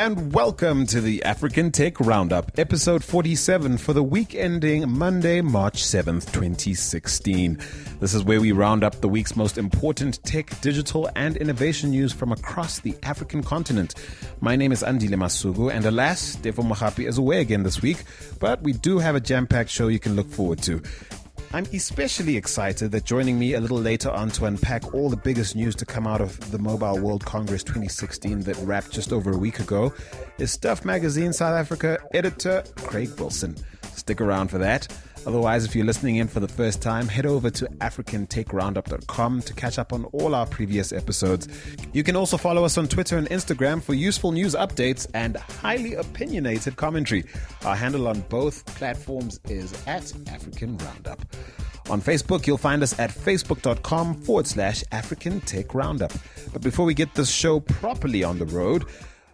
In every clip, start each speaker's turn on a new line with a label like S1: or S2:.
S1: and welcome to the African Tech Roundup, episode 47 for the week ending Monday, March 7th, 2016. This is where we round up the week's most important tech, digital, and innovation news from across the African continent. My name is Andile Masugu, and alas, Defo Mohapi is away again this week, but we do have a jam-packed show you can look forward to. I'm especially excited that joining me a little later on to unpack all the biggest news to come out of the Mobile World Congress 2016 that wrapped just over a week ago is Stuff Magazine South Africa editor Craig Wilson. Stick around for that. Otherwise, if you're listening in for the first time, head over to africantechroundup.com to catch up on all our previous episodes. You can also follow us on Twitter and Instagram for useful news updates and highly opinionated commentary. Our handle on both platforms is @African Roundup. On Facebook, you'll find us at facebook.com/African Tech Roundup. But before we get this show properly on the road,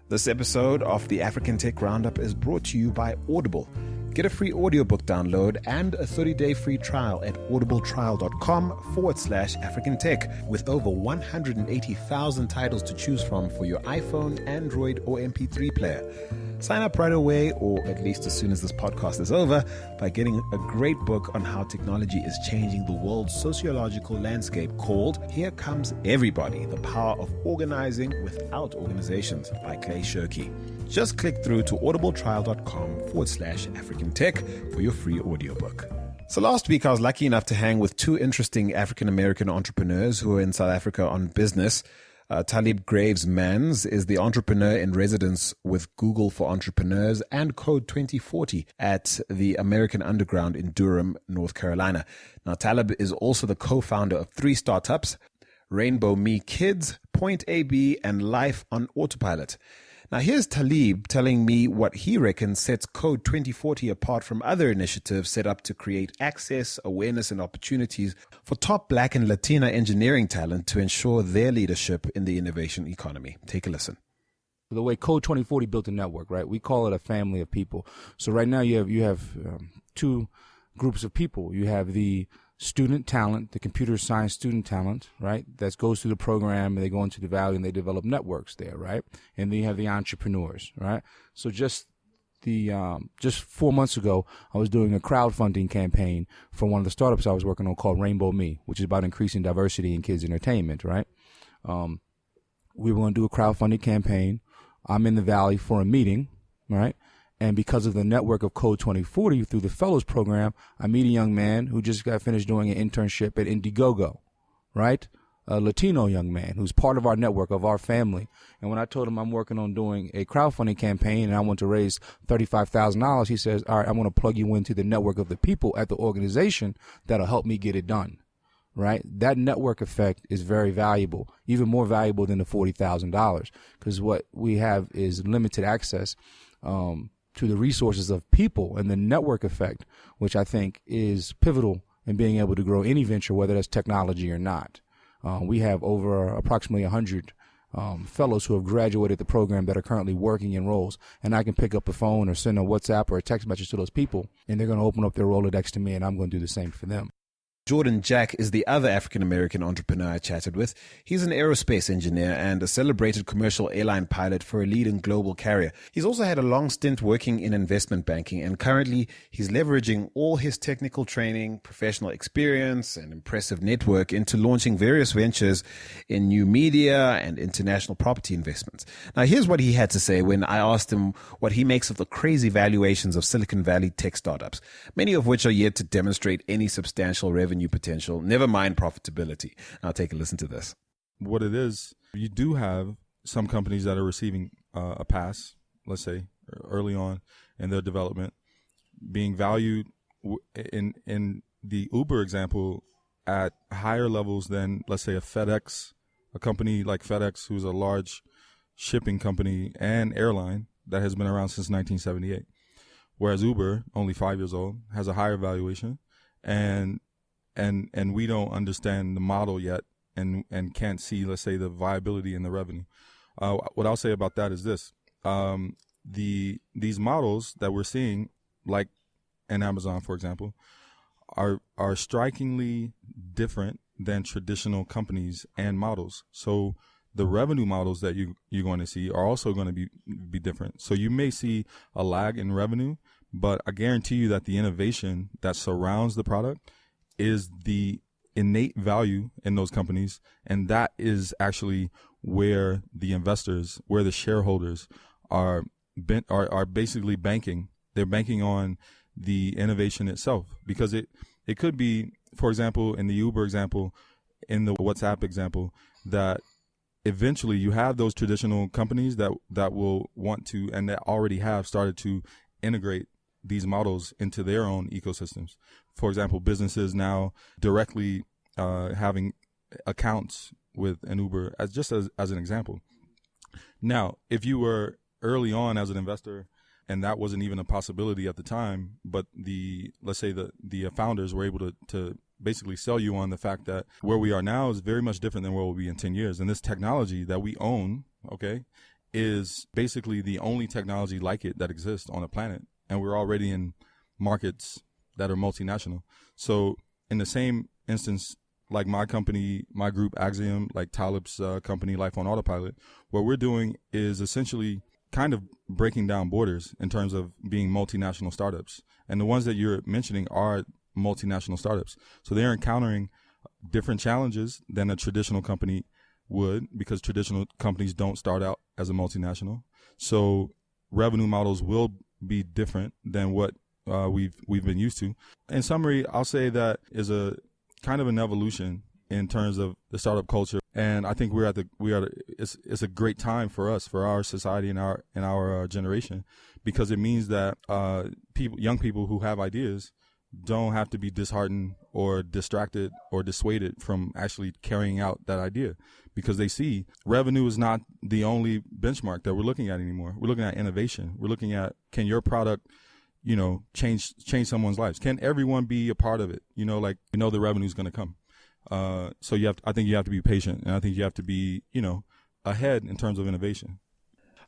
S1: this episode of the African Tech Roundup is brought to you by Audible. Get a free audiobook download and a 30-day free trial at audibletrial.com/African Tech with over 180,000 titles to choose from for your iPhone, Android, or MP3 player. Sign up right away, or at least as soon as this podcast is over, by getting a great book on how technology is changing the world's sociological landscape called Here Comes Everybody, The Power of Organizing Without Organizations by Clay Shirky. Just click through to audibletrial.com/African Tech for your free audiobook. So last week I was lucky enough to hang with two interesting African-American entrepreneurs who are in South Africa on business. Talib Graves-Mans is the entrepreneur in residence with Google for Entrepreneurs and Code 2040 at the American Underground in Durham, North Carolina. Now, Talib is also the co-founder of three startups, Rainbow Me Kids, Point AB, and Life on Autopilot. Now, here's Talib telling me what he reckons sets Code 2040 apart from other initiatives set up to create access, awareness, and opportunities for top Black and Latina engineering talent to ensure their leadership in the innovation economy. Take a listen.
S2: The way Code 2040 built a network, right? We call it a family of people. So right now you have two groups of people. You have the student talent, the computer science student talent, right? That goes through the program and they go into the valley and they develop networks there, right? And then you have the entrepreneurs, right? So just 4 months ago, I was doing a crowdfunding campaign for one of the startups I was working on called Rainbow Me, which is about increasing diversity in kids' entertainment, right? We were going to do a crowdfunding campaign. I'm in the valley for a meeting, right? And because of the network of Code 2040 through the Fellows Program, I meet a young man who just got finished doing an internship at Indiegogo, right? A Latino young man who's part of our network, of our family. And when I told him I'm working on doing a crowdfunding campaign and I want to raise $35,000, he says, all right, I'm going to plug you into the network of the people at the organization that'll help me get it done, right? That network effect is very valuable, even more valuable than the $40,000, because what we have is limited access to the resources of people and the network effect, which I think is pivotal in being able to grow any venture, whether that's technology or not. We have over approximately 100 fellows who have graduated the program that are currently working in roles, and I can pick up a phone or send a WhatsApp or a text message to those people, and they're going to open up their Rolodex to me, and I'm going to do the same for them.
S1: Jordan Jack is the other African-American entrepreneur I chatted with. He's an aerospace engineer and a celebrated commercial airline pilot for a leading global carrier. He's also had a long stint working in investment banking, and currently he's leveraging all his technical training, professional experience, and impressive network into launching various ventures in new media and international property investments. Now, here's what he had to say when I asked him what he makes of the crazy valuations of Silicon Valley tech startups, many of which are yet to demonstrate any substantial revenue potential, never mind profitability. I'll take a listen to this.
S3: What it is, you do have some companies that are receiving a pass, let's say, early on in their development, being valued in the Uber example at higher levels than, let's say, a company like FedEx, who's a large shipping company and airline that has been around since 1978. Whereas Uber, only 5 years old, has a higher valuation, and we don't understand the model yet and can't see, let's say, the viability and the revenue. What I'll say about that is this. These models that we're seeing, like in Amazon, for example, are strikingly different than traditional companies and models. So the revenue models that you're going to see are also going to be different. So you may see a lag in revenue, but I guarantee you that the innovation that surrounds the product is the innate value in those companies, and that is actually where the investors, where the shareholders are basically banking. They're banking on the innovation itself, because it could be, for example, in the Uber example, in the WhatsApp example, that eventually you have those traditional companies that will want to, and that already have started to integrate these models into their own ecosystems. For example, businesses now directly having accounts with an Uber, as an example. Now, if you were early on as an investor and that wasn't even a possibility at the time, but let's say the founders were able to basically sell you on the fact that where we are now is very much different than where we'll be in 10 years. And this technology that we own, okay, is basically the only technology like it that exists on the planet. And we're already in markets that are multinational. So in the same instance, like my company, my group Axiom, like Talib's company, Life on Autopilot, what we're doing is essentially kind of breaking down borders in terms of being multinational startups. And the ones that you're mentioning are multinational startups. So they're encountering different challenges than a traditional company would, because traditional companies don't start out as a multinational. So revenue models will be different than what we've been used to. In summary, I'll say that is a kind of an evolution in terms of the startup culture, and I think it's a great time for us, for our society and our generation, because it means that young people who have ideas don't have to be disheartened or distracted or dissuaded from actually carrying out that idea, because they see revenue is not the only benchmark that we're looking at anymore. We're looking at innovation. We're looking at, can your product, change someone's lives? Can everyone be a part of it? The revenue is going to come. So I think you have to be patient, and I think you have to be, ahead in terms of innovation.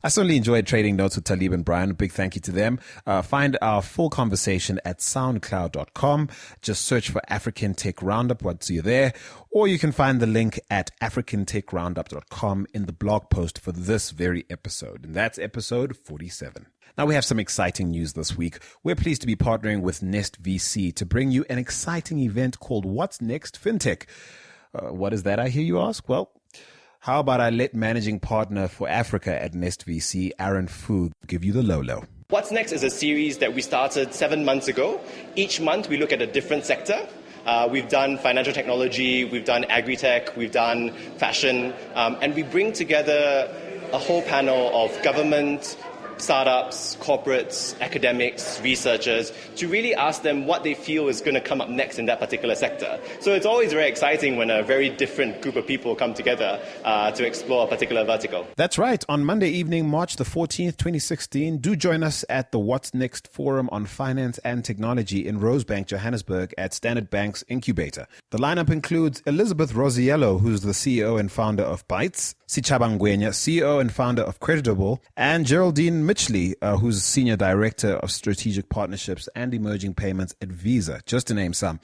S1: I certainly enjoyed trading notes with Talib and Brien. A big thank you to them. Find our full conversation at soundcloud.com. Just search for African Tech Roundup once you're there, or you can find the link at africantechroundup.com in the blog post for this very episode. And that's episode 47. Now we have some exciting news this week. We're pleased to be partnering with Nest VC to bring you an exciting event called What's Next FinTech. What is that, I hear you ask? Well, how about I let managing partner for Africa at Nest VC, Aaron Fu, give you the low.
S4: What's Next is a series that we started 7 months ago. Each month we look at a different sector. We've done financial technology, we've done agri-tech, we've done fashion, and we bring together a whole panel of government, startups, corporates, academics, researchers, to really ask them what they feel is going to come up next in that particular sector. So it's always very exciting when a very different group of people come together to explore a particular vertical.
S1: That's right. On Monday evening, March the 14th, 2016, do join us at the What's Next Forum on Finance and Technology in Rosebank, Johannesburg at Standard Bank's Incubator. The lineup includes Elizabeth Rosiello, who's the CEO and founder of Bytes, Sichaba Ngwenya, CEO and founder of Creditable, and Geraldine Mitchley, who's Senior Director of Strategic Partnerships and Emerging Payments at Visa, just to name some.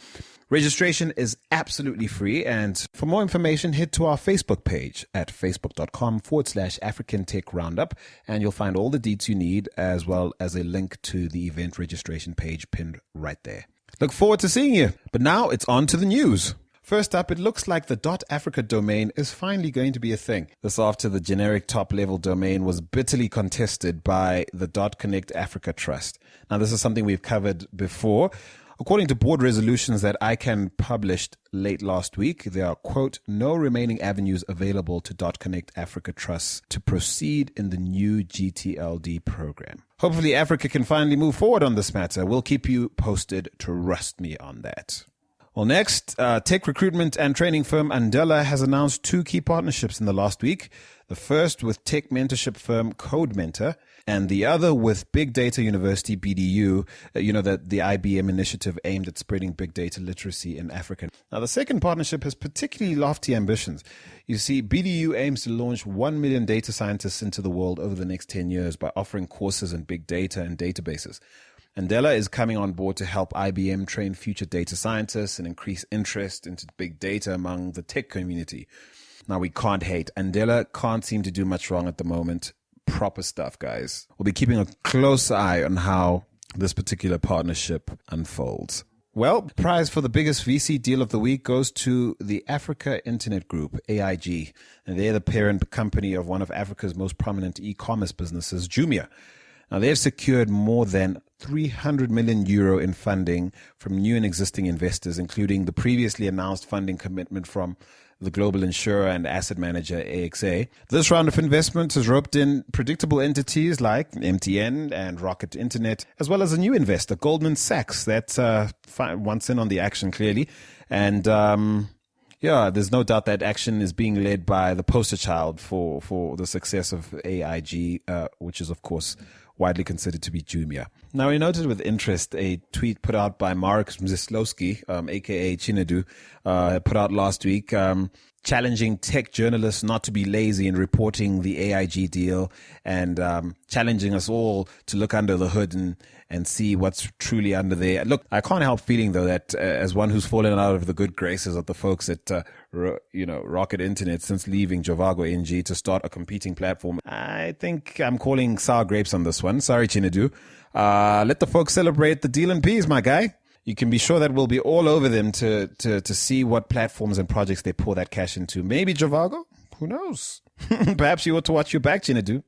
S1: Registration is absolutely free, and for more information, head to our Facebook page at facebook.com/African Tech Roundup, and you'll find all the deets you need, as well as a link to the event registration page pinned right there. Look forward to seeing you. But now it's on to the news. First up, it looks like the .africa domain is finally going to be a thing. This after the generic top-level domain was bitterly contested by the .Connect Africa Trust. Now, this is something we've covered before. According to board resolutions that ICANN published late last week, there are, quote, no remaining avenues available to .Connect Africa Trust to proceed in the new GTLD program. Hopefully, Africa can finally move forward on this matter. We'll keep you posted. Trust me on that. Well, next, tech recruitment and training firm Andela has announced 2 key partnerships in the last week. The first with tech mentorship firm Code Mentor, and the other with Big Data University, BDU, the IBM initiative aimed at spreading big data literacy in Africa. Now, the second partnership has particularly lofty ambitions. You see, BDU aims to launch 1 million data scientists into the world over the next 10 years by offering courses in big data and databases. Andela is coming on board to help IBM train future data scientists and increase interest into big data among the tech community. Now, we can't hate. Andela can't seem to do much wrong at the moment. Proper stuff, guys. We'll be keeping a close eye on how this particular partnership unfolds. Well, prize for the biggest VC deal of the week goes to the Africa Internet Group, AIG. And they're the parent company of one of Africa's most prominent e-commerce businesses, Jumia. Now, they've secured more than 300 million euro in funding from new and existing investors, including the previously announced funding commitment from the global insurer and asset manager AXA. This round of investment has roped in predictable entities like MTN and Rocket Internet, as well as a new investor, Goldman Sachs, that wants in on the action clearly. And there's no doubt that action is being led by the poster child for the success of AIG, which is, of course, widely considered to be Jumia. Now, we noted with interest a tweet put out by Marek Mzislowski, aka Chinedu, put out last week, challenging tech journalists not to be lazy in reporting the AIG deal and challenging us all to look under the hood and see what's truly under there. Look, I can't help feeling, though, that as one who's fallen out of the good graces of the folks at Rocket Internet since leaving Jovago NG to start a competing platform, I think I'm calling sour grapes on this one. Sorry, Chinedu. Let the folks celebrate the deal in peace, my guy. You can be sure that we'll be all over them to see what platforms and projects they pour that cash into. Maybe Jovago? Who knows? Perhaps you ought to watch your back, Chinedu.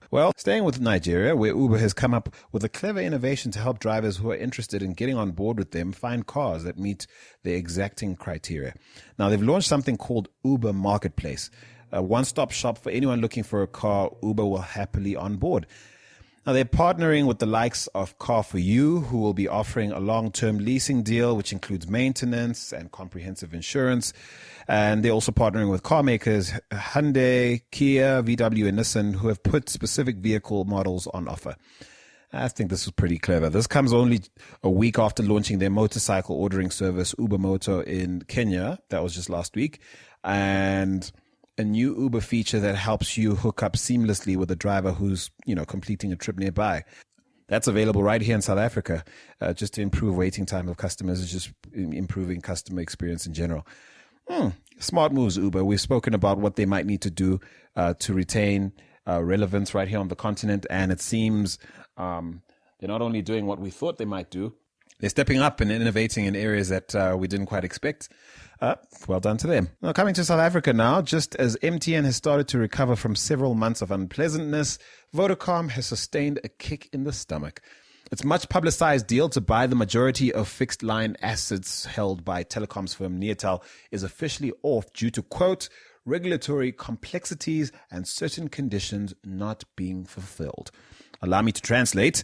S1: Well, staying with Nigeria, where Uber has come up with a clever innovation to help drivers who are interested in getting on board with them find cars that meet their exacting criteria. Now, they've launched something called Uber Marketplace, a one-stop shop for anyone looking for a car Uber will happily onboard. Now, they're partnering with the likes of Car For You, who will be offering a long-term leasing deal, which includes maintenance and comprehensive insurance. And they're also partnering with car makers Hyundai, Kia, VW, and Nissan, who have put specific vehicle models on offer. I think this is pretty clever. This comes only a week after launching their motorcycle ordering service, Uber Moto, in Kenya. That was just last week. And a new Uber feature that helps you hook up seamlessly with a driver who's, completing a trip nearby. That's available right here in South Africa, just to improve waiting time of customers, is just improving customer experience in general. Smart moves, Uber. We've spoken about what they might need to do to retain relevance right here on the continent, and it seems they're not only doing what we thought they might do, they're stepping up and innovating in areas that we didn't quite expect. Well done to them. Now, coming to South Africa now, just as MTN has started to recover from several months of unpleasantness, Vodacom has sustained a kick in the stomach. Its much publicized deal to buy the majority of fixed line assets held by telecoms firm Neotel is officially off due to, quote, regulatory complexities and certain conditions not being fulfilled. Allow me to translate.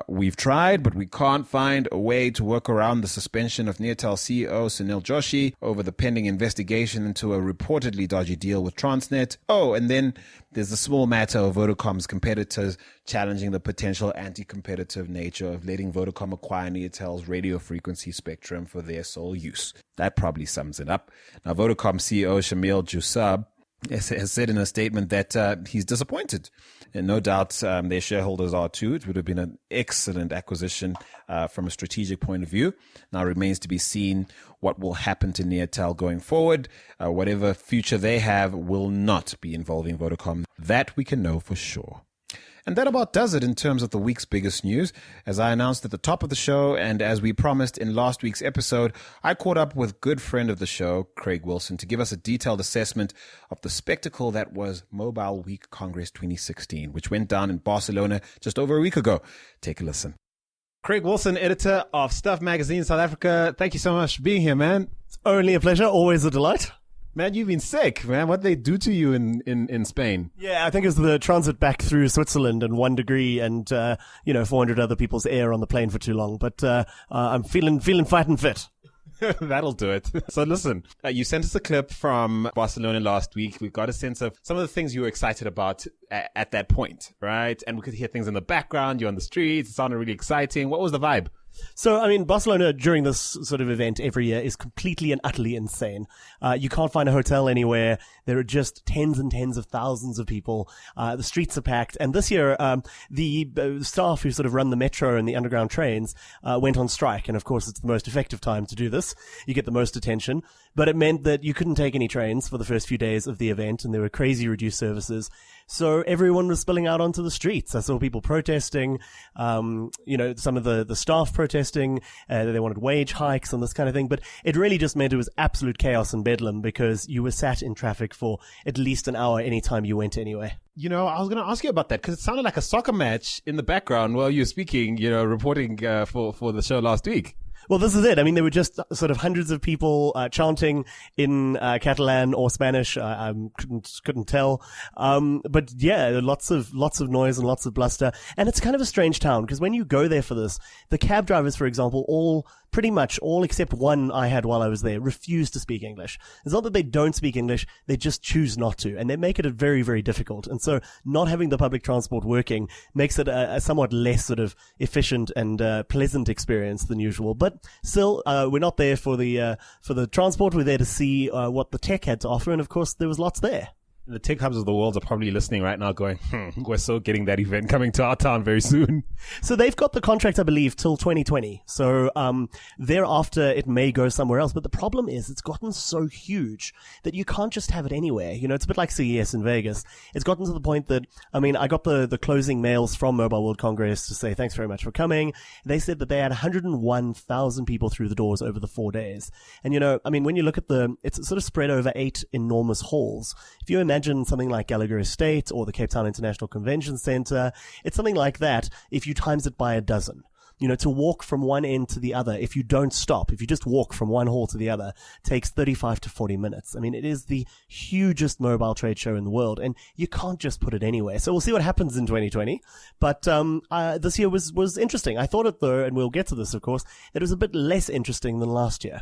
S1: We've tried, but we can't find a way to work around the suspension of Neotel CEO Sunil Joshi over the pending investigation into a reportedly dodgy deal with Transnet. Oh, and then there's the small matter of Vodacom's competitors challenging the potential anti-competitive nature of letting Vodacom acquire Neotel's radio frequency spectrum for their sole use. That probably sums it up. Now, Vodacom CEO Shamil Jusab has said in a statement that he's disappointed. And no doubt their shareholders are too. It would have been an excellent acquisition from a strategic point of view. Now, it remains to be seen what will happen to Neotel going forward. Whatever future they have will not be involving Vodacom. That we can know for sure. And that about does it in terms of the week's biggest news. As I announced at the top of the show, and as we promised in last week's episode, I caught up with good friend of the show, Craig Wilson, to give us a detailed assessment of the spectacle that was Mobile Week Congress 2016, which went down in Barcelona just over a week ago. Take a listen. Craig Wilson, editor of Stuff Magazine South Africa. Thank you so much for being here, man.
S5: It's only a pleasure. Always a delight.
S1: Man, you've been sick, man. What did they do to you in Spain?
S5: Yeah, I think it was the transit back through Switzerland and 1 degree and, 400 other people's air on the plane for too long. But I'm feeling fight and fit.
S1: That'll do it. So listen, you sent us a clip from Barcelona last week. We've got a sense of some of the things you were excited about at that point, right? And we could hear things in the background. You're on the streets. It sounded really exciting. What was the vibe?
S5: So, I mean, Barcelona during this sort of event every year is completely and utterly insane. You can't find a hotel anywhere. There are just tens and tens of thousands of people. The streets are packed. And this year, the staff who sort of run the metro and the underground trains went on strike. And of course, it's the most effective time to do this. You get the most attention. But it meant that you couldn't take any trains for the first few days of the event, and there were crazy reduced services. So everyone was spilling out onto the streets. I saw people protesting, some of the staff protesting, they wanted wage hikes and this kind of thing. But it really just meant it was absolute chaos and bedlam because you were sat in traffic for at least an hour anytime you went anywhere.
S1: You know, I was going to ask you about that because it sounded like a soccer match in the background while you were speaking, reporting for the show llast week.
S5: Well, this is it. I mean, there were just sort of hundreds of people chanting in Catalan or Spanish. I couldn't tell. But yeah, lots of noise and lots of bluster. And it's kind of a strange town because when you go there for this, the cab drivers, for example, pretty much all except one I had while I was there refuse to speak English. It's not that they don't speak English, they just choose not to, and they make it very, very difficult. And so not having the public transport working makes it a somewhat less sort of efficient and pleasant experience than usual. But still, we're not there for the transport, we're there to see what the tech had to offer, and of course there was lots there.
S1: The tech hubs of the world are probably listening right now going, we're so getting that event coming to our town very soon.
S5: So they've got the contract, I believe, till 2020. So thereafter, it may go somewhere else. But the problem is it's gotten so huge that you can't just have it anywhere. You know, it's a bit like CES in Vegas. It's gotten to the point that, I mean, I got the closing mails from Mobile World Congress to say, thanks very much for coming. They said that they had 101,000 people through the doors over the 4 days. And, I mean, when you look at it's sort of spread over 8 enormous halls. If you imagine something like Gallagher Estate or the Cape Town International Convention Center, it's something like that if you times it by a dozen. To walk from one end to the other, if you don't stop, if you just walk from one hall to the other, takes 35 to 40 minutes. I mean, it is the hugest mobile trade show in the world, and you can't just put it anywhere. So we'll see what happens in 2020. But this year was interesting. I thought it, though, and we'll get to this, of course, that it was a bit less interesting than last year.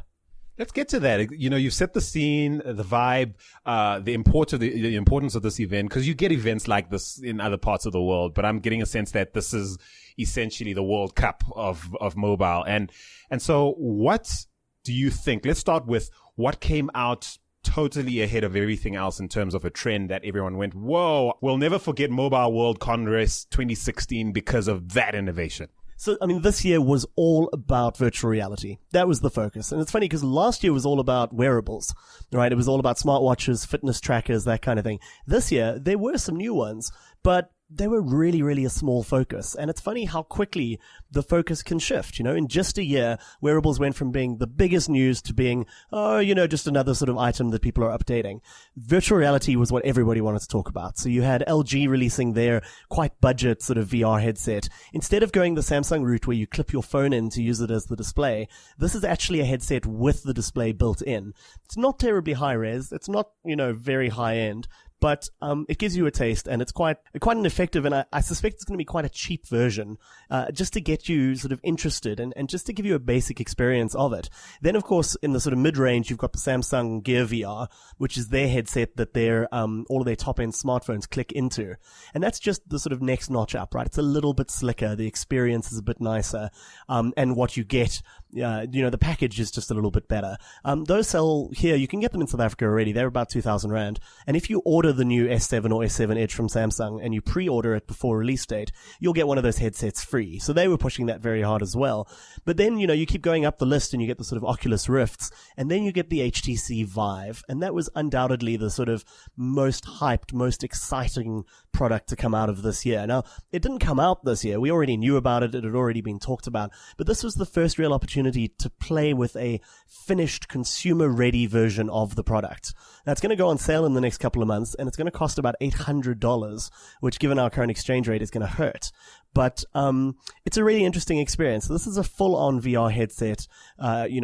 S1: Let's get to that. You've set the scene, the vibe, the importance of this event, because you get events like this in other parts of the world, but I'm getting a sense that this is essentially the World Cup of mobile. And so what do you think? Let's start with what came out totally ahead of everything else in terms of a trend that everyone went, whoa, we'll never forget Mobile World Congress 2016 because of that innovation.
S5: So, I mean, this year was all about virtual reality. That was the focus. And it's funny because last year was all about wearables, right? It was all about smartwatches, fitness trackers, that kind of thing. This year, there were some new ones, but they were really, really a small focus. And it's funny how quickly the focus can shift. In just a year, wearables went from being the biggest news to being, just another sort of item that people are updating. Virtual reality was what everybody wanted to talk about. So you had LG releasing their quite budget sort of VR headset. Instead of going the Samsung route where you clip your phone in to use it as the display, this is actually a headset with the display built in. It's not terribly high res. It's not, very high end. But it gives you a taste, and it's quite an effective, and I suspect it's going to be quite a cheap version, just to get you sort of interested and just to give you a basic experience of it. Then, of course, in the sort of mid-range, you've got the Samsung Gear VR, which is their headset that all of their top-end smartphones click into. And that's just the sort of next notch up, right? It's a little bit slicker, the experience is a bit nicer, and what you get, the package is just a little bit better. Those sell here, you can get them in South Africa already, they're about 2,000 Rand, and if you order the new S7 or S7 Edge from Samsung and you pre-order it before release date, you'll get one of those headsets free. So they were pushing that very hard as well. But then, you keep going up the list and you get the sort of Oculus Rifts, and then you get the HTC Vive. And that was undoubtedly the sort of most hyped, most exciting product to come out of this year. Now, it didn't come out this year. We already knew about it. It had already been talked about. But this was the first real opportunity to play with a finished consumer-ready version of the product. Now, it's going to go on sale in the next couple of months, and it's going to cost about $800, which given our current exchange rate is going to hurt. But it's a really interesting experience. This is a full-on VR headset,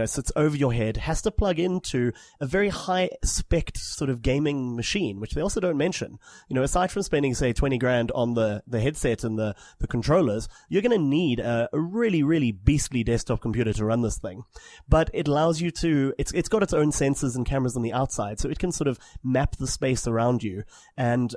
S5: sits over your head, has to plug into a very high-spec sort of gaming machine, which they also don't mention. Aside from spending, say, 20 grand on the headset and the controllers, you're going to need a really, really beastly desktop computer to run this thing. But it allows you to, it's got its own sensors and cameras on the outside, so it can sort of map the space around you and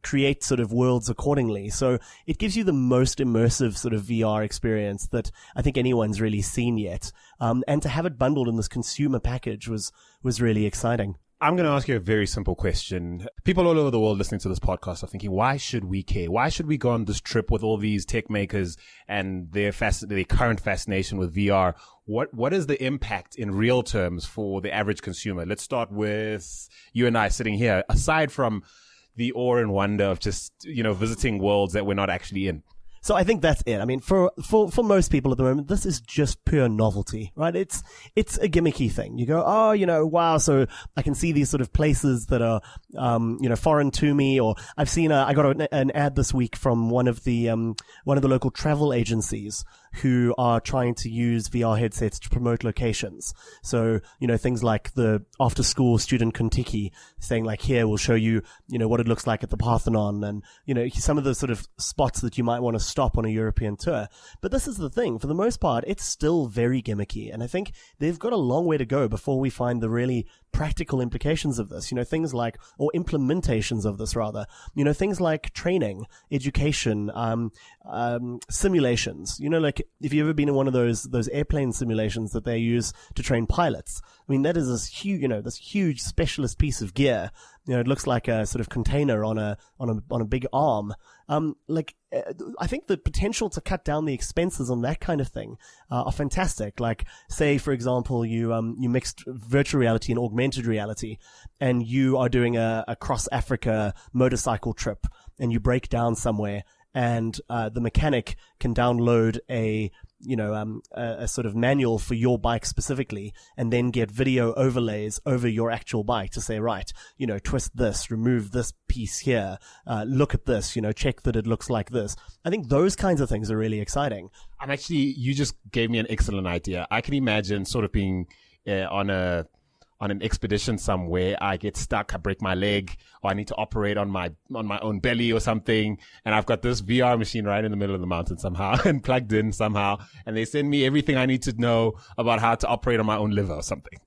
S5: create sort of worlds accordingly. So it gives you the most most immersive sort of VR experience that I think anyone's really seen yet. And to have it bundled in this consumer package was really exciting.
S1: I'm going to ask you a very simple question. People all over the world listening to this podcast are thinking, why should we care? Why should we go on this trip with all these tech makers and their current fascination with VR? What is the impact in real terms for the average consumer? Let's start with you and I sitting here. Aside from the awe and wonder of just, visiting worlds that we're not actually in.
S5: So I think that's it. I mean, for most people at the moment, this is just pure novelty, right? It's a gimmicky thing. You go, oh, wow. So I can see these sort of places that are, foreign to me. Or I've seen I got an ad this week from one of the local travel agencies who are trying to use VR headsets to promote locations. So, things like the after school student Kentucky saying like, here, we'll show you, what it looks like at the Parthenon and, some of the sort of spots that you might want to stop on a European tour. But this is the thing. For the most part, it's still very gimmicky. And I think they've got a long way to go before we find the really practical implications of this, things like, or implementations of this rather, things like training, education, simulations, like if you've ever been in one of those airplane simulations that they use to train pilots, I mean, that is this huge specialist piece of gear. It looks like a sort of container on a big arm. I think the potential to cut down the expenses on that kind of thing are fantastic. Like, say, for example, you mixed virtual reality and augmented reality, and you are doing a cross Africa motorcycle trip, and you break down somewhere, and the mechanic can download a sort of manual for your bike specifically, and then get video overlays over your actual bike to say, right, twist this, remove this piece here, look at this, check that it looks like this. I think those kinds of things are really exciting.
S1: You just gave me an excellent idea. I can imagine sort of being on an expedition somewhere, I get stuck, I break my leg, or I need to operate on my own belly or something, and I've got this VR machine right in the middle of the mountain somehow and plugged in somehow, and they send me everything I need to know about how to operate on my own liver or something.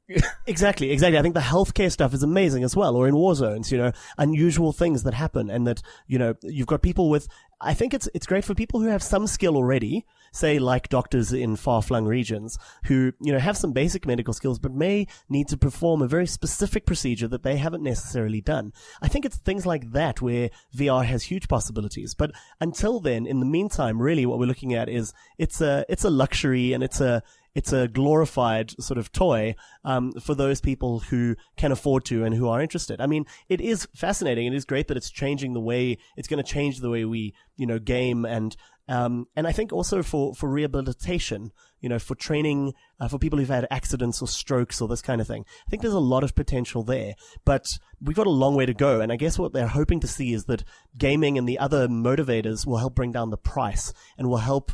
S5: Exactly. I think the healthcare stuff is amazing as well, or in war zones, unusual things that happen, and that, you've got people with, I think it's great for people who have some skill already, say like doctors in far-flung regions who, have some basic medical skills but may need to perform a very specific procedure that they haven't necessarily done. I think it's things like that where VR has huge possibilities. But until then, in the meantime, really what we're looking at is it's a luxury, and it's a glorified sort of toy for those people who can afford to and who are interested. I mean, it is fascinating. It is great that it's going to change the way we, game, and I think also for rehabilitation, for training, for people who've had accidents or strokes or this kind of thing. I think there's a lot of potential there, but we've got a long way to go. And I guess what they're hoping to see is that gaming and the other motivators will help bring down the price and will help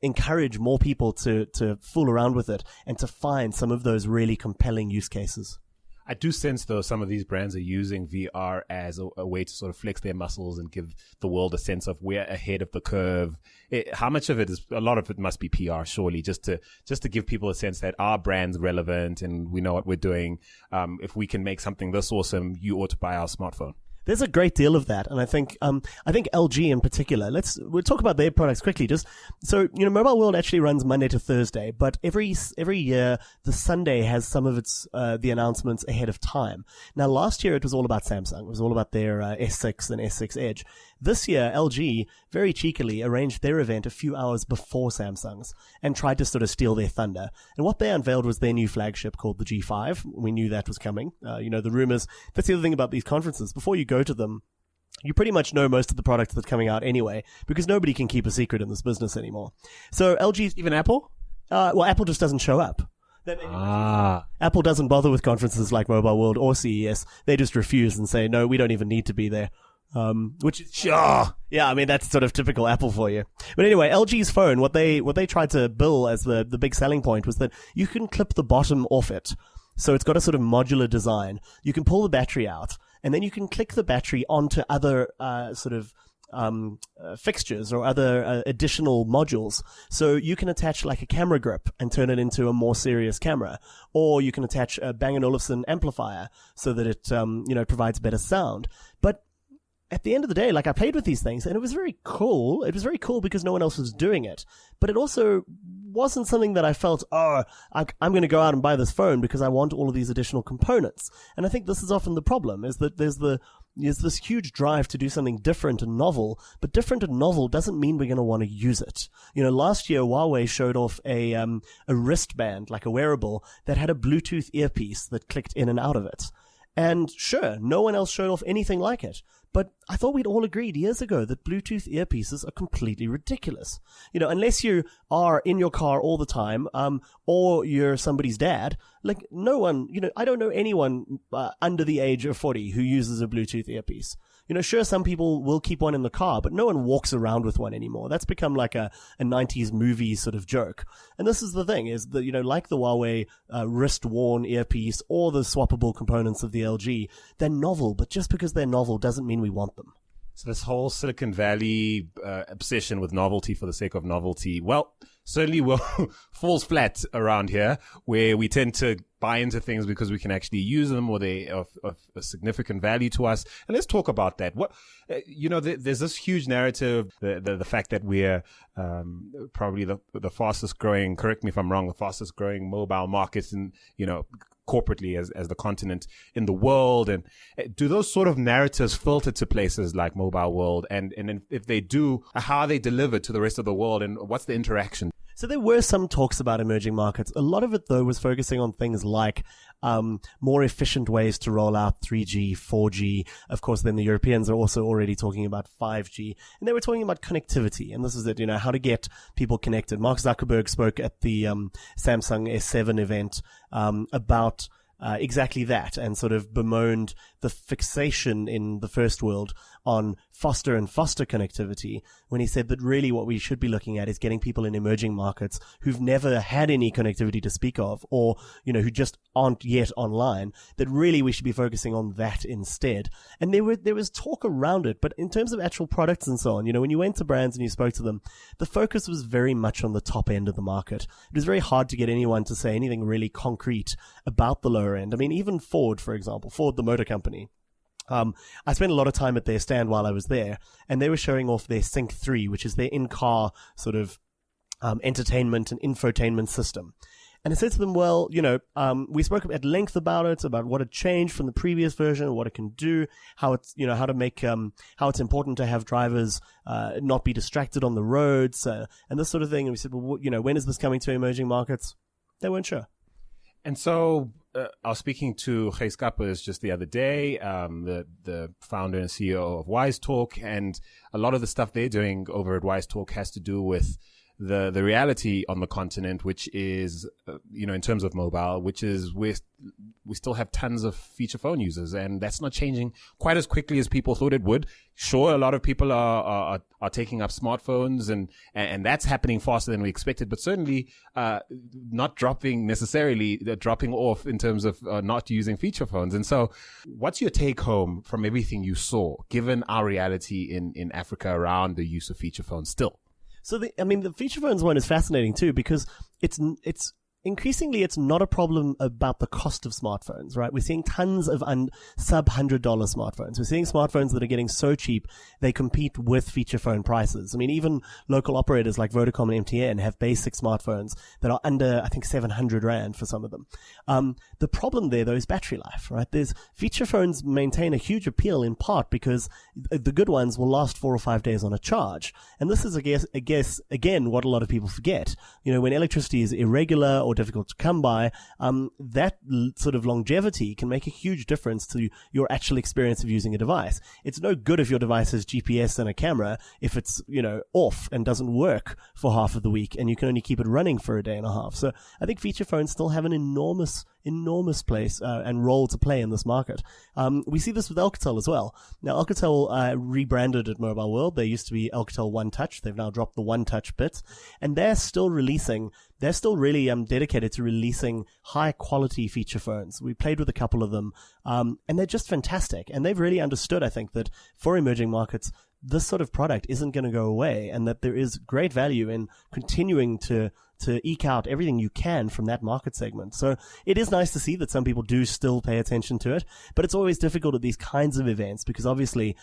S5: encourage more people to fool around with it and to find some of those really compelling use cases.
S1: I do sense, though, some of these brands are using VR as a way to sort of flex their muscles and give the world a sense of we're ahead of the curve. How much of it is, a lot of it must be PR, surely, just to give people a sense that our brand's relevant and we know what we're doing. If we can make something this awesome, you ought to buy our smartphone.
S5: There's a great deal of that, and I think LG in particular. We'll talk about their products quickly. Just so Mobile World actually runs Monday to Thursday, but every year the Sunday has some of its the announcements ahead of time. Now, last year it was all about Samsung. It was all about their S6 and S6 Edge. This year, LG very cheekily arranged their event a few hours before Samsung's and tried to sort of steal their thunder. And what they unveiled was their new flagship called the G5. We knew that was coming. The rumors. That's the other thing about these conferences. Before you go to them, you pretty much know most of the products that are coming out anyway, because nobody can keep a secret in this business anymore. So LG's...
S1: Even Apple?
S5: Apple just doesn't show up. Apple doesn't bother with conferences like Mobile World or CES. They just refuse and say, no, we don't even need to be there. Which is sure. Yeah, I mean, that's sort of typical Apple for you. But anyway, LG's phone, what they tried to bill as the big selling point was that you can clip the bottom off it. So it's got a sort of modular design. You can pull the battery out, and then you can click the battery onto other fixtures or other additional modules. So you can attach like a camera grip and turn it into a more serious camera, or you can attach a Bang & Olufsen amplifier so that it provides better sound. But at the end of the day, like I played with these things and it was very cool. It was very cool because no one else was doing it. But it also wasn't something that I felt, I'm going to go out and buy this phone because I want all of these additional components. And I think this is often the problem, is that there's this huge drive to do something different and novel, but different and novel doesn't mean we're going to want to use it. Last year Huawei showed off a wristband, like a wearable, that had a Bluetooth earpiece that clicked in and out of it. And sure, no one else showed off anything like it. But I thought we'd all agreed years ago that Bluetooth earpieces are completely ridiculous. Unless you are in your car all the time, or you're somebody's dad, like no one, I don't know anyone under the age of 40 who uses a Bluetooth earpiece. Sure, some people will keep one in the car, but no one walks around with one anymore. That's become like a 90s movie sort of joke. And this is the thing, is that, like the Huawei wrist-worn earpiece or the swappable components of the LG, they're novel, but just because they're novel doesn't mean we want them.
S1: So this whole Silicon Valley obsession with novelty for the sake of novelty, well, certainly falls flat around here, where we tend to buy into things because we can actually use them, or they are of a significant value to us. And let's talk about that. There's this huge narrative, the fact that we're probably the fastest growing, correct me if I'm wrong, the fastest growing mobile market in, corporately as the continent in the world. And do those sort of narratives filter to places like Mobile World? And if they do, how are they delivered to the rest of the world? And what's the interaction?
S5: So there were some talks about emerging markets. A lot of it, though, was focusing on things like more efficient ways to roll out 3G, 4G. Of course, then the Europeans are also already talking about 5G. And they were talking about connectivity. And this is it, how to get people connected. Mark Zuckerberg spoke at the Samsung S7 event about exactly that, and sort of bemoaned the fixation in the first world on faster and faster connectivity, when he said that really what we should be looking at is getting people in emerging markets who've never had any connectivity to speak of, or, who just aren't yet online, that really we should be focusing on that instead. And there was talk around it, but in terms of actual products and so on, when you went to brands and you spoke to them, the focus was very much on the top end of the market. It was very hard to get anyone to say anything really concrete about the lower end. I mean, even Ford, for example, Ford, the motor company, I spent a lot of time at their stand while I was there, and they were showing off their Sync 3, which is their in-car sort of entertainment and infotainment system. And I said to them, well, we spoke at length about it, about what had changed from the previous version, what it can do, how it's, how to make, how it's important to have drivers not be distracted on the roads, and this sort of thing. And we said, well, when is this coming to emerging markets? They weren't sure.
S1: And so I was speaking to Gijs Kappers just the other day, the founder and CEO of Wise Talk, and a lot of the stuff they're doing over at Wise Talk has to do with the reality on the continent, which is, in terms of mobile, which is we still have tons of feature phone users, and that's not changing quite as quickly as people thought it would. Sure, a lot of people are taking up smartphones, and that's happening faster than we expected, but certainly not dropping off in terms of not using feature phones. And so what's your take home from everything you saw, given our reality in Africa around the use of feature phones still?
S5: So the feature phones one is fascinating too, because it's increasingly, it's not a problem about the cost of smartphones, right? We're seeing tons of sub $100 smartphones. We're seeing smartphones that are getting so cheap, they compete with feature phone prices. I mean, even local operators like Vodacom and MTN have basic smartphones that are under, I think, 700 Rand for some of them. The problem there, though, is battery life, right? Feature phones maintain a huge appeal in part because the good ones will last 4 or 5 days on a charge. And this is, I guess, again, what a lot of people forget. When electricity is irregular or difficult to come by, that sort of longevity can make a huge difference to your actual experience of using a device. It's no good if your device has GPS and a camera if it's, off and doesn't work for half of the week, and you can only keep it running for a day and a half. So I think feature phones still have an enormous place and role to play in this market. We see this with Alcatel as well. Now, Alcatel rebranded at Mobile World. They used to be Alcatel One Touch. They've now dropped the One Touch bit, and they're still really dedicated to releasing high quality feature phones. We played with a couple of them, and they're just fantastic. And they've really understood, I think, that for emerging markets, this sort of product isn't going to go away, and that there is great value in continuing to eke out everything you can from that market segment. So it is nice to see that some people do still pay attention to it, but it's always difficult at these kinds of events because obviously,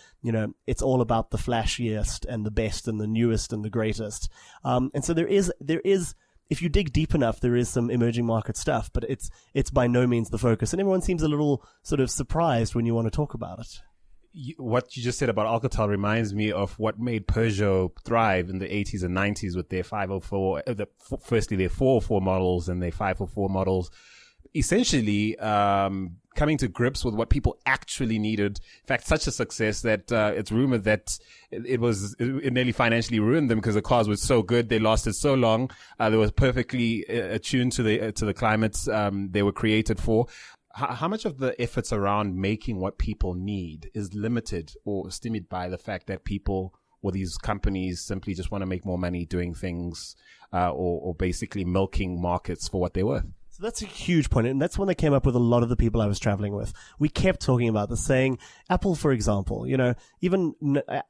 S5: it's all about the flashiest and the best and the newest and the greatest. And so there is, if you dig deep enough, there is some emerging market stuff, but it's by no means the focus. And everyone seems a little sort of surprised when you want to talk about it.
S1: What you just said about Alcatel reminds me of what made Peugeot thrive in the 80s and 90s with their 504, firstly their 404 models and their 504 models, essentially coming to grips with what people actually needed. In fact, such a success that it's rumored that it nearly financially ruined them because the cars were so good, they lasted so long, they were perfectly attuned to the climates they were created for. How much of the efforts around making what people need is limited or stymied by the fact that people or these companies simply just want to make more money doing things or basically milking markets for what they're worth?
S5: So that's a huge point, and that's when they came up with a lot of the people I was traveling with. We kept talking about this, saying Apple, for example, even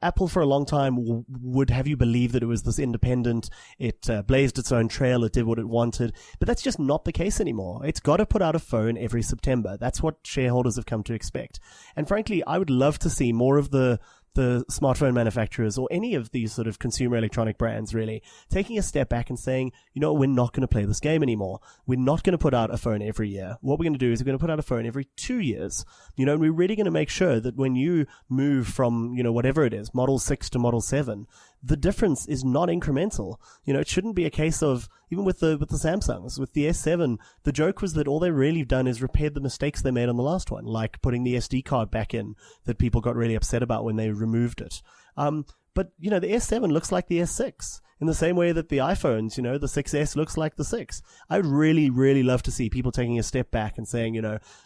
S5: Apple for a long time would have you believe that it was this independent, it blazed its own trail, it did what it wanted, but that's just not the case anymore. It's got to put out a phone every September. That's what shareholders have come to expect. And frankly, I would love to see more of the smartphone manufacturers or any of these sort of consumer electronic brands really taking a step back and saying, we're not going to play this game anymore. We're not going to put out a phone every year. What we're going to do is we're going to put out a phone every 2 years. And we're really going to make sure that when you move from, whatever it is, Model 6 to Model 7, the difference is not incremental. It shouldn't be a case of, even with the Samsungs, with the S7, the joke was that all they've really done is repaired the mistakes they made on the last one, like putting the SD card back in that people got really upset about when they removed it. But the S7 looks like the S6 in the same way that the iPhones, the 6S looks like the 6. I would really, really love to see people taking a step back and saying,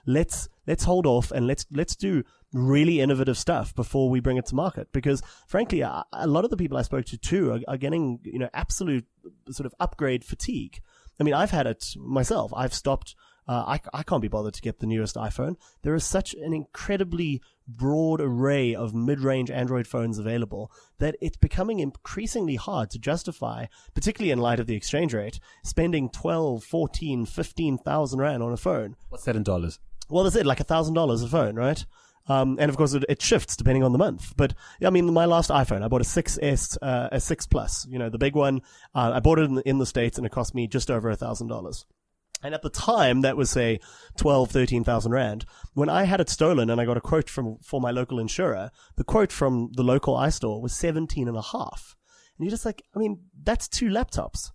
S5: let's hold off and let's do really innovative stuff before we bring it to market. Because frankly, a lot of the people I spoke to too are getting, absolute sort of upgrade fatigue. I mean, I've had it myself. I've stopped. I can't be bothered to get the newest iPhone. There is such an incredibly broad array of mid-range Android phones available that it's becoming increasingly hard to justify, particularly in light of the exchange rate, spending 12, 14, 15,000 Rand on a phone.
S1: What's that in dollars?
S5: Well, that's it, like $1,000 a phone, right? And of course it shifts depending on the month. But I mean, my last iPhone, I bought a 6S, a 6 Plus, the big one. I bought it in the States and it cost me just over $1,000. And at the time, that was, say, 12, 13,000 Rand. When I had it stolen and I got a quote for my local insurer, the quote from the local iStore was 17 and a half. And you're just like, I mean, that's 2 laptops.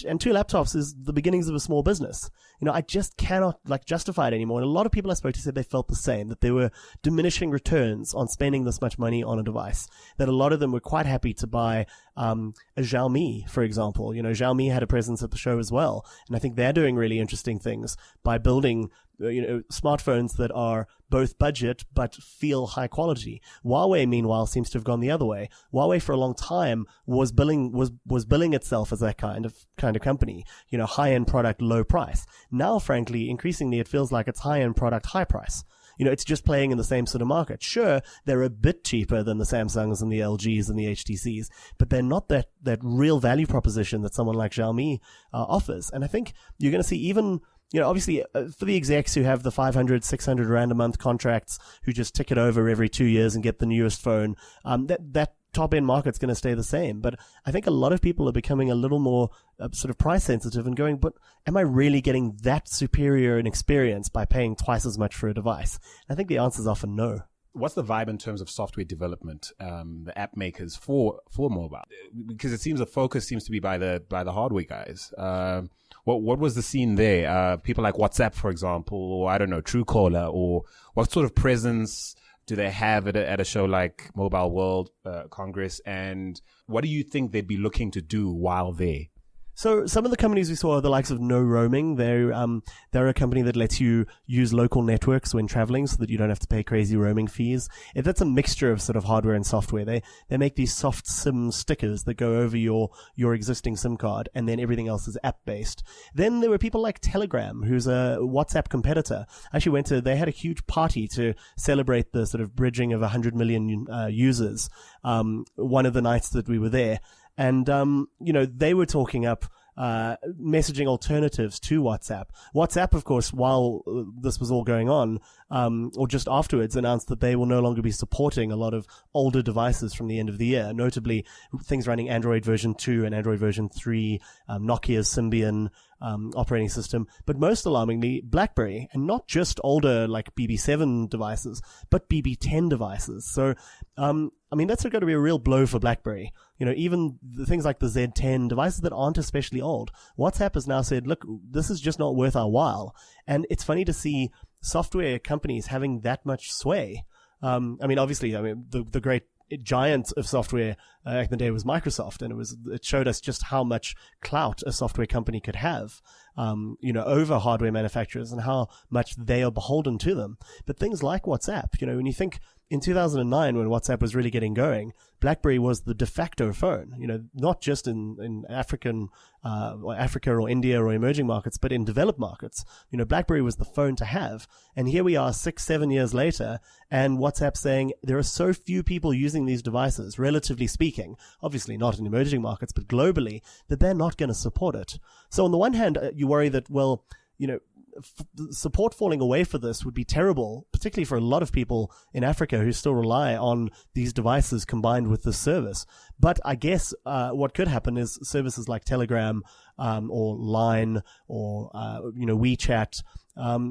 S5: And 2 laptops is the beginnings of a small business. I just cannot justify it anymore. And a lot of people I spoke to said they felt the same, that there were diminishing returns on spending this much money on a device, that a lot of them were quite happy to buy a Xiaomi, for example. Xiaomi had a presence at the show as well. And I think they're doing really interesting things by building smartphones that are both budget but feel high quality. Huawei, meanwhile, seems to have gone the other way. Huawei for a long time was billing itself as that kind of company, high-end product, low price. Now, frankly, increasingly it feels like it's high-end product, high price. It's just playing in the same sort of market. Sure, they're a bit cheaper than the Samsungs and the LGs and the HTCs, but they're not that real value proposition that someone like Xiaomi offers. And I think you're going to see even, obviously for the execs who have the 500, 600 Rand a month contracts, who just tick it over every 2 years and get the newest phone, that top end market's going to stay the same. But I think a lot of people are becoming a little more sort of price sensitive and going, but am I really getting that superior an experience by paying twice as much for a device? I think the answer is often no.
S1: What's the vibe in terms of software development, the app makers for mobile? Because it seems the focus seems to be by the hardware guys. What was the scene there? People like WhatsApp, for example, or I don't know, Truecaller, or what sort of presence do they have at a show like Mobile World Congress? And what do you think they'd be looking to do while there?
S5: So some of the companies we saw are the likes of No Roaming. They're a company that lets you use local networks when traveling so that you don't have to pay crazy roaming fees. That's a mixture of sort of hardware and software. They make these soft SIM stickers that go over your existing SIM card, and then everything else is app based. Then there were people like Telegram, who's a WhatsApp competitor. Actually they had a huge party to celebrate the sort of bridging of 100 million users. One of the nights that we were there. And, they were talking up messaging alternatives to WhatsApp. WhatsApp, of course, while this was all going on, or just afterwards, announced that they will no longer be supporting a lot of older devices from the end of the year, notably things running Android version 2 and Android version 3, Nokia's Symbian operating system, but most alarmingly, BlackBerry, and not just older like BB7 devices, but BB10 devices. So, that's going to be a real blow for BlackBerry. Even the things like the Z10 devices that aren't especially old. WhatsApp has now said, look, this is just not worth our while. And it's funny to see software companies having that much sway. Obviously, the great giant of software back in the day was Microsoft, and it showed us just how much clout a software company could have, over hardware manufacturers and how much they are beholden to them. But things like WhatsApp, when you think in 2009, when WhatsApp was really getting going, BlackBerry was the de facto phone, not just in Africa or India or emerging markets, but in developed markets. BlackBerry was the phone to have. And here we are 6-7 years later, and WhatsApp saying there are so few people using these devices, relatively speaking, obviously not in emerging markets, but globally, that they're not going to support it. So on the one hand, you worry that, support falling away for this would be terrible, particularly for a lot of people in Africa who still rely on these devices combined with this service. But I guess what could happen is services like Telegram or Line or WeChat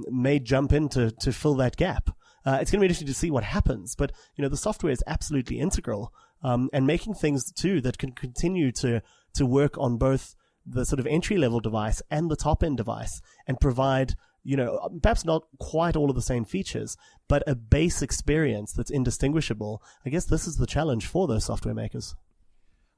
S5: may jump in to fill that gap. It's going to be interesting to see what happens. But the software is absolutely integral, and making things too that can continue to work on both the sort of entry-level device and the top-end device, and provide, perhaps not quite all of the same features, but a base experience that's indistinguishable. I guess this is the challenge for those software makers.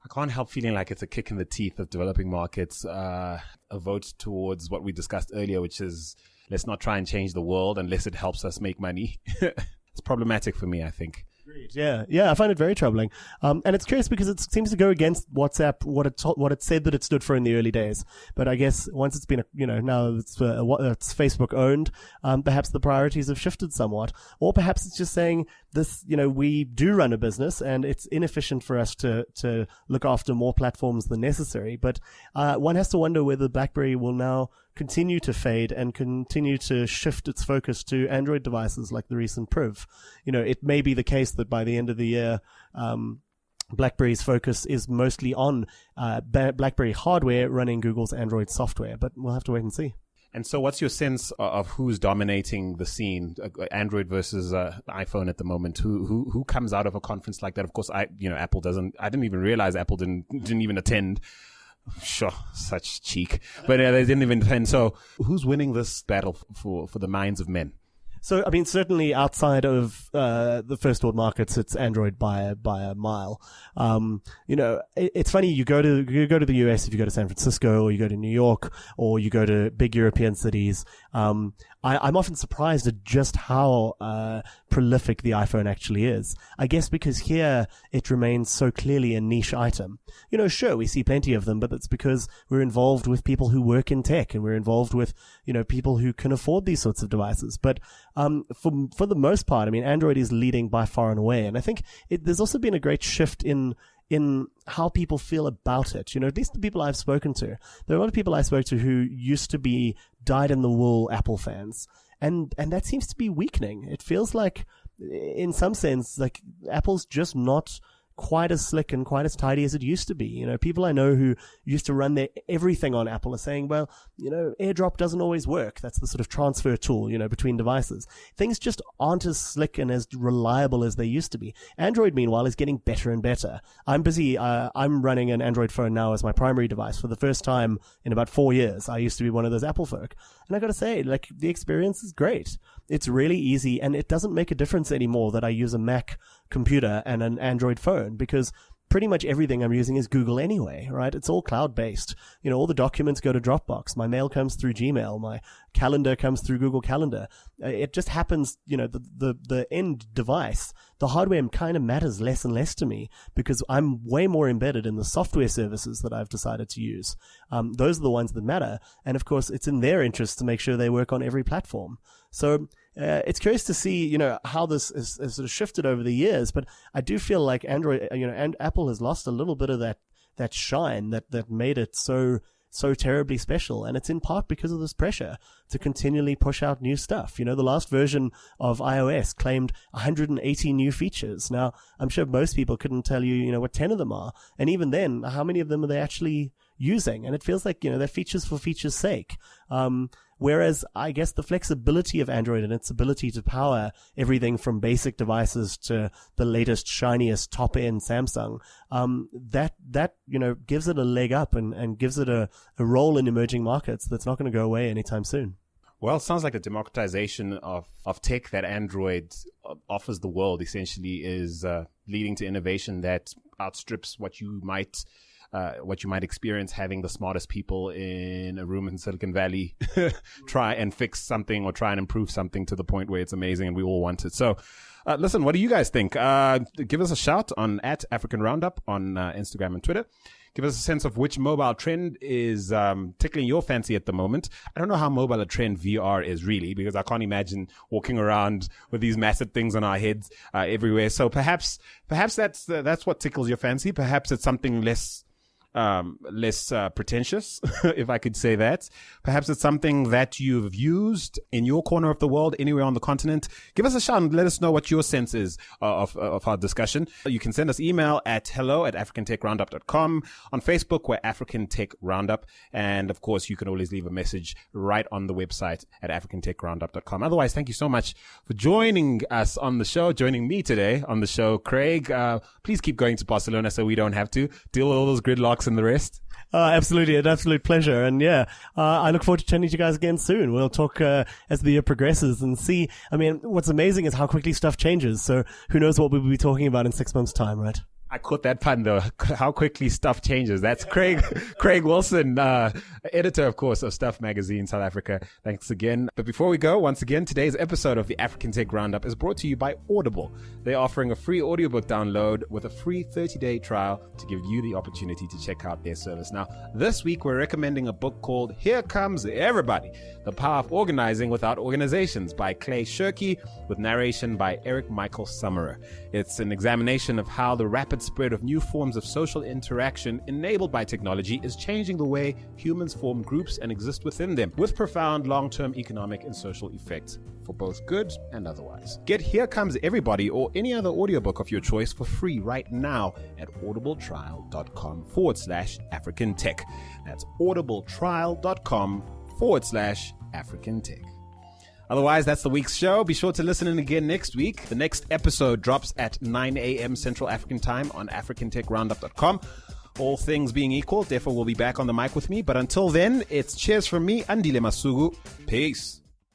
S1: I can't help feeling like it's a kick in the teeth of developing markets, a vote towards what we discussed earlier, which is let's not try and change the world unless it helps us make money. It's problematic for me, I think.
S5: Yeah, I find it very troubling, and it's curious because it seems to go against WhatsApp, what it said that it stood for in the early days. But I guess once it's been, now it's Facebook owned, perhaps the priorities have shifted somewhat, or perhaps it's just saying this, we do run a business and it's inefficient for us to look after more platforms than necessary. But one has to wonder whether BlackBerry will now continue to fade and continue to shift its focus to Android devices like the recent Priv. It may be the case that by the end of the year, BlackBerry's focus is mostly on BlackBerry hardware running Google's Android software, but we'll have to wait and see.
S1: And so what's your sense of who's dominating the scene, Android versus iPhone at the moment? Who comes out of a conference like that? Of course, Apple doesn't. I didn't even realize Apple didn't even attend. Sure, such cheek. But they didn't even attend. So who's winning this battle for the minds of men?
S5: So, certainly outside of the first world markets, it's Android by a mile. It's funny, you go to the US, if you go to San Francisco, or you go to New York, or you go to big European cities. I'm often surprised at just how prolific the iPhone actually is. I guess because here it remains so clearly a niche item. Sure, we see plenty of them, but that's because we're involved with people who work in tech, and we're involved with, people who can afford these sorts of devices. But for the most part, Android is leading by far and away. And I think there's also been a great shift in how people feel about it. At least the people I've spoken to. There are a lot of people I spoke to who used to be dyed-in-the-wool Apple fans. And that seems to be weakening. It feels like, in some sense, like Apple's just not quite as slick and quite as tidy as it used to be. People I know who used to run their everything on Apple are saying, well, AirDrop doesn't always work. That's the sort of transfer tool, between devices. Things just aren't as slick and as reliable as they used to be. Android, meanwhile, is getting better and better. I'm busy. I'm running an Android phone now as my primary device for the first time in about 4 years. I used to be one of those Apple folk. And I got to say, the experience is great. It's really easy, and it doesn't make a difference anymore that I use a Mac computer and an Android phone, because pretty much everything I'm using is Google anyway, right? It's all cloud-based. All the documents go to Dropbox. My mail comes through Gmail. My calendar comes through Google Calendar. It just happens, the end device, the hardware kind of matters less and less to me because I'm way more embedded in the software services that I've decided to use. Those are the ones that matter. And of course, it's in their interest to make sure they work on every platform. So it's curious to see, how this is sort of shifted over the years. But I do feel like Android, and Apple has lost a little bit of that shine that made it so terribly special. And it's in part because of this pressure to continually push out new stuff. The last version of iOS claimed 180 new features. Now, I'm sure most people couldn't tell you, what 10 of them are. And even then, how many of them are they actually using? And it feels like, they're features for features' sake. Whereas I guess the flexibility of Android and its ability to power everything from basic devices to the latest, shiniest, top-end Samsung, that gives it a leg up and gives it a role in emerging markets that's not going to go away anytime soon.
S1: Well, it sounds like the democratization of tech that Android offers the world essentially is leading to innovation that outstrips what you might experience having the smartest people in a room in Silicon Valley try and fix something or try and improve something to the point where it's amazing and we all want it. So, listen, what do you guys think? Give us a shout on @AfricanRoundup on Instagram and Twitter. Give us a sense of which mobile trend is tickling your fancy at the moment. I don't know how mobile a trend VR is really, because I can't imagine walking around with these massive things on our heads everywhere. So perhaps that's what tickles your fancy. Perhaps it's something less pretentious, if I could say that. Perhaps it's something that you've used in your corner of the world, anywhere on the continent. Give us a shout and let us know what your sense is of our discussion. You can send us email at hello@africantechroundup.com. On Facebook, we're African Tech Roundup. And of course, you can always leave a message right on the website at africantechroundup.com. Otherwise, thank you so much for joining us on the show, joining me today on the show. Craig, please keep going to Barcelona so we don't have to deal with all those gridlocks and the rest.
S5: Absolutely, an absolute pleasure. And I look forward to chatting to you guys again soon. We'll talk as the year progresses and see. I mean, what's amazing is how quickly stuff changes. So who knows what we'll be talking about in 6 months' time, right?
S1: I caught that pun though. How quickly stuff changes. That's Craig Wilson, editor, of course, of Stuff Magazine, South Africa. Thanks again. But before we go, once again, today's episode of the African Tech Roundup is brought to you by Audible. They're offering a free audiobook download with a free 30-day trial to give you the opportunity to check out their service. Now, this week, we're recommending a book called Here Comes Everybody, The Power of Organizing Without Organizations by Clay Shirky, with narration by Eric Michael Summerer. It's an examination of how the rapid spread of new forms of social interaction enabled by technology is changing the way humans form groups and exist within them, with profound long-term economic and social effects for both good and otherwise. Get Here Comes Everybody or any other audiobook of your choice for free right now at audibletrial.com/African Tech. That's audibletrial.com/African Tech. Otherwise, that's the week's show. Be sure to listen in again next week. The next episode drops at 9 a.m. Central African Time on africantechroundup.com. All things being equal, therefore we'll be back on the mic with me. But until then, it's cheers from me, Andile Masugu. Peace.